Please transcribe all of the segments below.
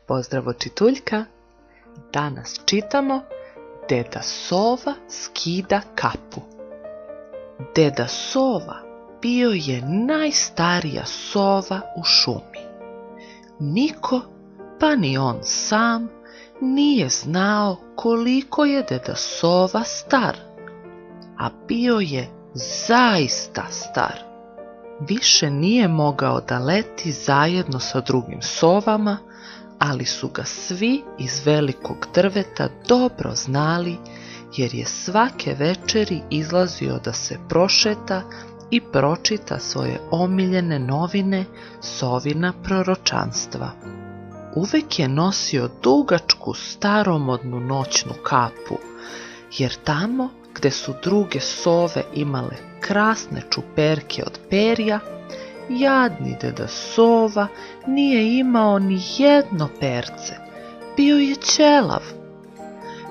Pozdrav od Čituljka! Danas čitamo Deda Sova skida kapu. Deda Sova bio je najstarija sova u šumi. Niko, pa ni on sam, nije znao koliko je Deda Sova star, a bio je zaista star. Više nije mogao da leti zajedno sa drugim sovama, ali su ga svi iz velikog drveta dobro znali, jer je svake večeri izlazio da se prošeta i pročita svoje omiljene novine Sovina proročanstva. Uvek je nosio dugačku staromodnu noćnu kapu, jer tamo gde su druge sove imale krasne čuperke od perja, jadni Deda Sova nije imao ni jedno perce, bio je ćelav.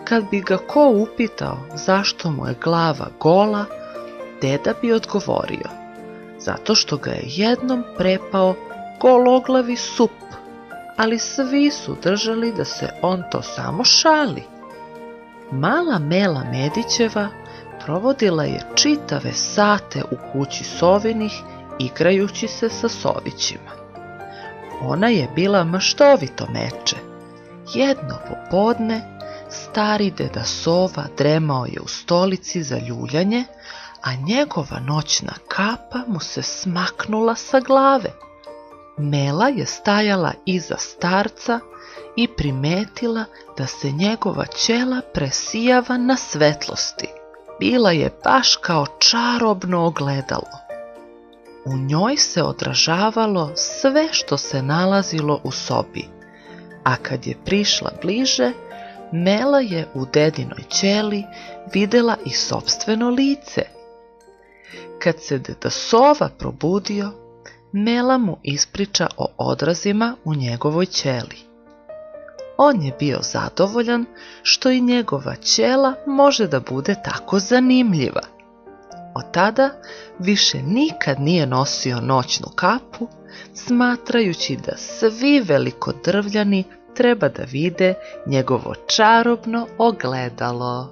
Kad bi ga ko upitao zašto mu je glava gola, deda bi odgovorio: zato što ga je jednom prepao gologlavi sup, ali svi su držali da se on to samo šali. Mala Mela Medićeva provodila je čitave sate u kući sovinih igrajući se sa sovićima. Ona je bila maštovito meče. Jedno popodne stari Deda Sova dremao je u stolici za ljuljanje, a njegova noćna kapa mu se smaknula sa glave. Mela je stajala iza starca i primetila da se njegova ćela presijava na svetlosti. Bila je baš kao čarobno ogledalo. U njoj se odražavalo sve što se nalazilo u sobi, a kad je prišla bliže, Mela je u dedinoj ćeli videla i sopstveno lice. Kad se Deda Sova probudio, Mela mu ispriča o odrazima u njegovoj ćeli. On je bio zadovoljan što i njegova ćela može da bude tako zanimljiva. Od tada više nikad nije nosio noćnu kapu, smatrajući da svi velikodrvljani treba da vide njegovo čarobno ogledalo.